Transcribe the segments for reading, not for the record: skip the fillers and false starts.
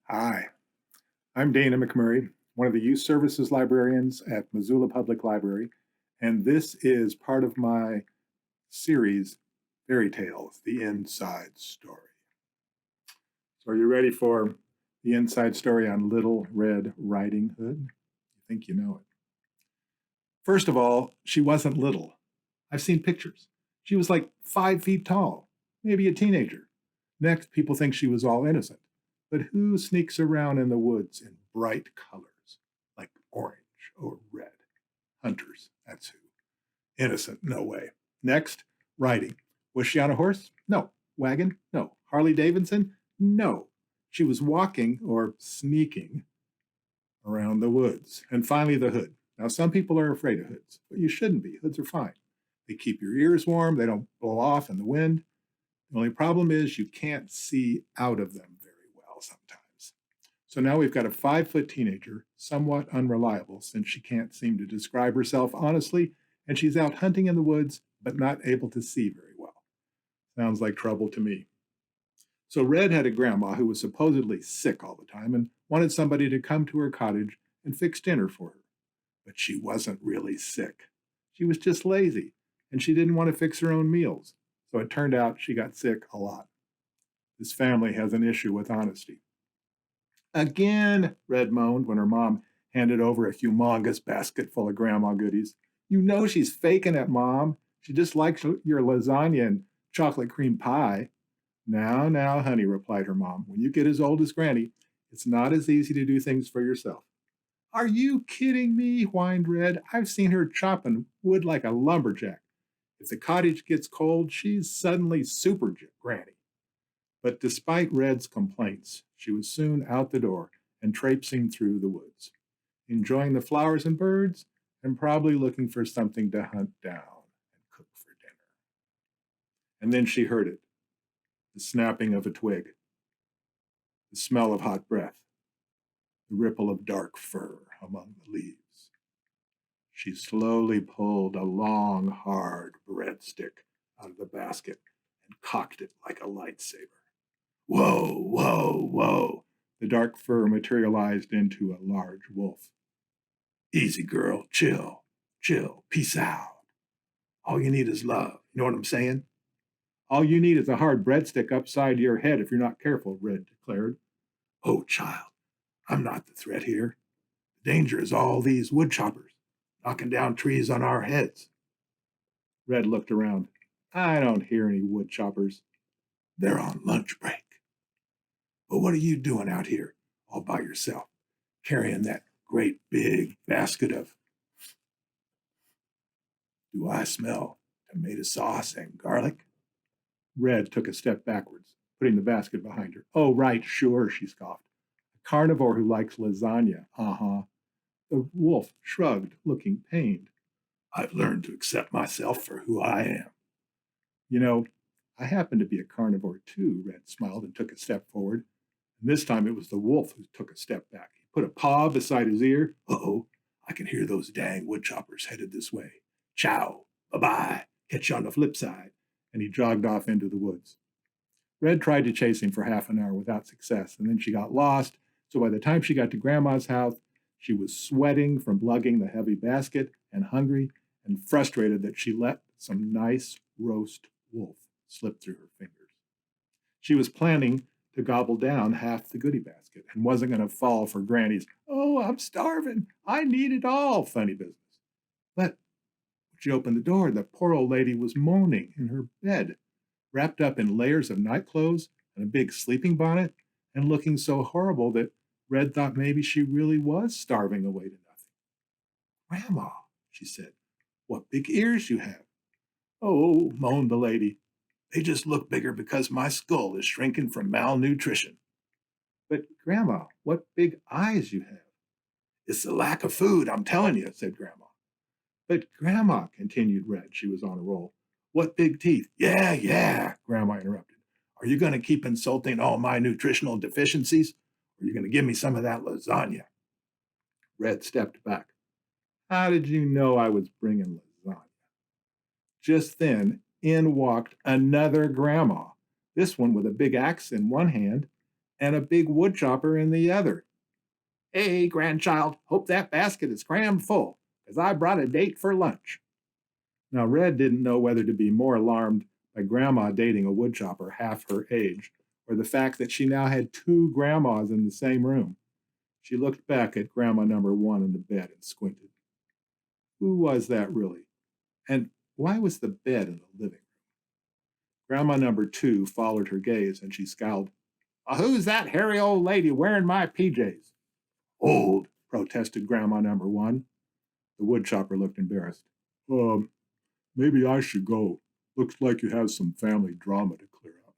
Hi, I'm Dana McMurray, one of the youth services librarians at Missoula Public Library, and this is part of my series, Fairy Tales, The Inside Story. So, are you ready for the inside story on Little Red Riding Hood? You think you know it. First of all, she wasn't little. I've seen pictures. She was like 5 feet tall, maybe a teenager. Next, people think she was all innocent. But who sneaks around in the woods in bright colors like orange or red? Hunters, that's who. Innocent, no way. Next, riding. Was she on a horse? No. Wagon? No. Harley Davidson? No. She was walking or sneaking around the woods. And finally, the hood. Now, some people are afraid of hoods, but you shouldn't be. Hoods are fine. They keep your ears warm, they don't blow off in the wind. The only problem is you can't see out of them very well sometimes. So now we've got a 5 foot teenager, somewhat unreliable since she can't seem to describe herself honestly, and she's out hunting in the woods, but not able to see very well. Sounds like trouble to me. So Red had a grandma who was supposedly sick all the time and wanted somebody to come to her cottage and fix dinner for her. But she wasn't really sick. She was just lazy, and she didn't want to fix her own meals. So it turned out she got sick a lot. This family has an issue with honesty. Again, Red moaned when her mom handed over a humongous basket full of grandma goodies. You know she's faking it, Mom. She just likes your lasagna and chocolate cream pie. Now, honey, replied her mom. When you get as old as Granny, it's not as easy to do things for yourself. Are you kidding me? Whined Red. I've seen her chopping wood like a lumberjack. If the cottage gets cold, she's suddenly super Granny. But despite Red's complaints, she was soon out the door and traipsing through the woods, enjoying the flowers and birds, and probably looking for something to hunt down and cook for dinner. And then she heard it, the snapping of a twig, the smell of hot breath, the ripple of dark fur among the leaves. She slowly pulled a long, hard breadstick out of the basket and cocked it like a lightsaber. Whoa, whoa, whoa. The dark fur materialized into a large wolf. Easy, girl. Chill, chill. Peace out. All you need is love. You know what I'm saying? All you need is a hard breadstick upside your head if you're not careful, Red declared. Oh, child, I'm not the threat here. The danger is all these wood choppers knocking down trees on our heads. Red looked around. I don't hear any wood choppers. They're on lunch break. But what are you doing out here all by yourself, carrying that great big basket of, do I smell tomato sauce and garlic? Red took a step backwards, putting the basket behind her. Oh, right, sure, she scoffed. A carnivore who likes lasagna. Uh-huh. The wolf shrugged, looking pained. I've learned to accept myself for who I am. You know, I happen to be a carnivore too, Red smiled and took a step forward. And this time it was the wolf who took a step back. He put a paw beside his ear. Uh-oh, I can hear those dang woodchoppers headed this way. Ciao, bye-bye, catch you on the flip side. And he jogged off into the woods. Red tried to chase him for half an hour without success, and then she got lost. So by the time she got to Grandma's house, she was sweating from lugging the heavy basket and hungry and frustrated that she let some nice roast wolf slip through her fingers. She was planning to gobble down half the goodie basket and wasn't going to fall for Granny's, oh, I'm starving. I need it all, funny business. But when she opened the door, the poor old lady was moaning in her bed, wrapped up in layers of night clothes and a big sleeping bonnet, and looking so horrible that Red thought maybe she really was starving away to nothing. Grandma, she said, what big ears you have. Oh, moaned the lady. They just look bigger because my skull is shrinking from malnutrition. But, Grandma, what big eyes you have. It's the lack of food, I'm telling you, said Grandma. But, Grandma, continued Red, she was on a roll, what big teeth. Yeah, Grandma interrupted. Are you going to keep insulting all my nutritional deficiencies? Or are you going to give me some of that lasagna? Red stepped back. How did you know I was bringing lasagna? Just then, in walked another grandma, this one with a big axe in one hand and a big wood chopper in the other. Hey, grandchild, hope that basket is crammed full, because I brought a date for lunch. Now, Red didn't know whether to be more alarmed by Grandma dating a woodchopper half her age, or the fact that she now had two grandmas in the same room. She looked back at Grandma number one in the bed and squinted. Who was that really? And why was the bed in the living room? Grandma number two followed her gaze and she scowled. Who's that hairy old lady wearing my PJs? Old, protested Grandma number one. The woodchopper looked embarrassed. Um, Maybe I should go. Looks like you have some family drama to clear up.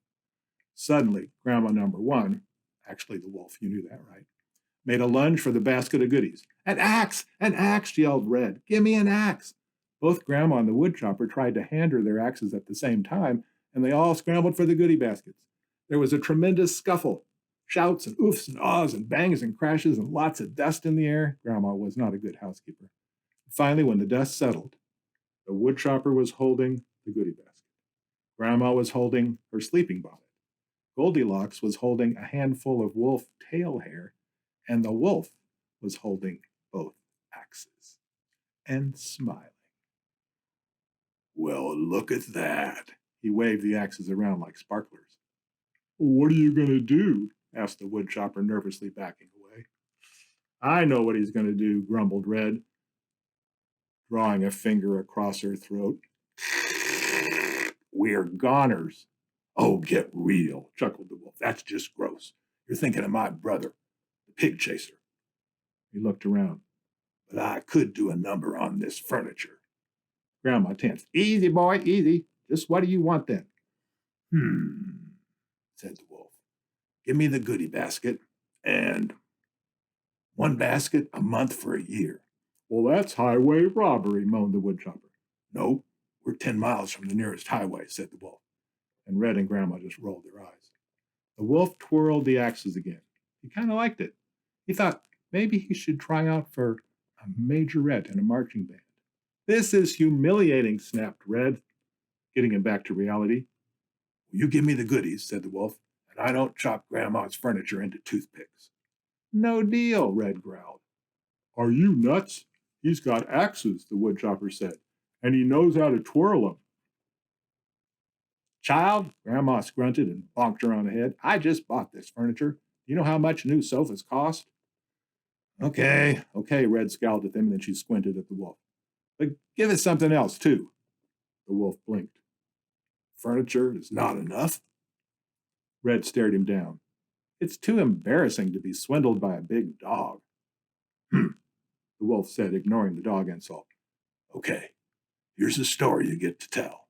Suddenly, Grandma number one, actually the wolf, you knew that, right, made a lunge for the basket of goodies. An axe! An axe! Yelled Red. Give me an axe! Both Grandma and the woodchopper tried to hand her their axes at the same time, and they all scrambled for the goodie baskets. There was a tremendous scuffle. Shouts and oofs and ahs and bangs and crashes and lots of dust in the air. Grandma was not a good housekeeper. Finally, when the dust settled, the woodchopper was holding the goodie basket. Grandma was holding her sleeping bonnet. Goldilocks was holding a handful of wolf tail hair, and the wolf was holding both axes and smiling. Well, look at that. He waved the axes around like sparklers. What are you going to do? Asked the woodchopper, nervously backing away. I know what he's going to do, grumbled Red, drawing a finger across her throat. We're goners. Oh, get real, chuckled the wolf. That's just gross. You're thinking of my brother, the pig chaser. He looked around. But I could do a number on this furniture. Grandma tensed. Easy, boy, easy. Just what do you want then? Said the wolf. Give me the goodie basket and one basket a month for a year. Well, that's highway robbery, moaned the woodchopper. No, we're 10 miles from the nearest highway, said the wolf. And Red and Grandma just rolled their eyes. The wolf twirled the axes again. He kind of liked it. He thought maybe he should try out for a majorette in a marching band. This is humiliating, snapped Red, getting him back to reality. You give me the goodies, said the wolf, and I don't chop Grandma's furniture into toothpicks. No deal, Red growled. Are you nuts? He's got axes, the woodchopper said, and he knows how to twirl them. Child, Grandma grunted and bonked her on the head. I just bought this furniture. You know how much new sofas cost? Okay, Red scowled at them, and then she squinted at the wolf. But give us something else, too. The wolf blinked. Furniture is not enough? Red stared him down. It's too embarrassing to be swindled by a big dog. The wolf said, ignoring the dog insult. Okay, here's a story you get to tell.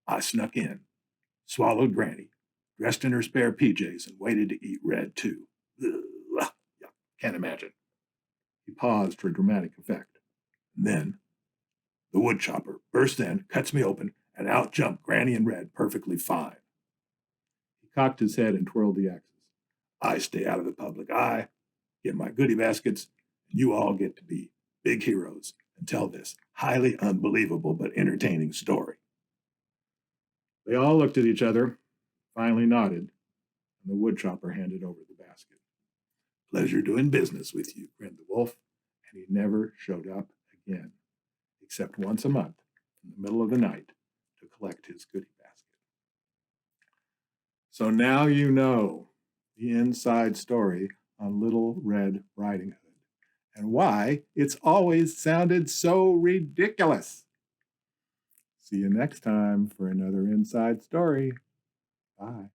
I snuck in, swallowed Granny, dressed in her spare PJs, and waited to eat Red, too. Ugh, can't imagine. He paused for dramatic effect. And then the woodchopper burst in, cuts me open, and out jumped Granny and Red perfectly fine. He cocked his head and twirled the axes. I stay out of the public eye, get my goodie baskets, and you all get to be big heroes and tell this highly unbelievable but entertaining story. They all looked at each other, finally nodded, and the woodchopper handed over the basket. Pleasure doing business with you, grinned the wolf, and he never showed up again, except once a month in the middle of the night to collect his goodie basket. So now you know the inside story on Little Red Riding Hood and why it's always sounded so ridiculous. See you next time for another inside story. Bye.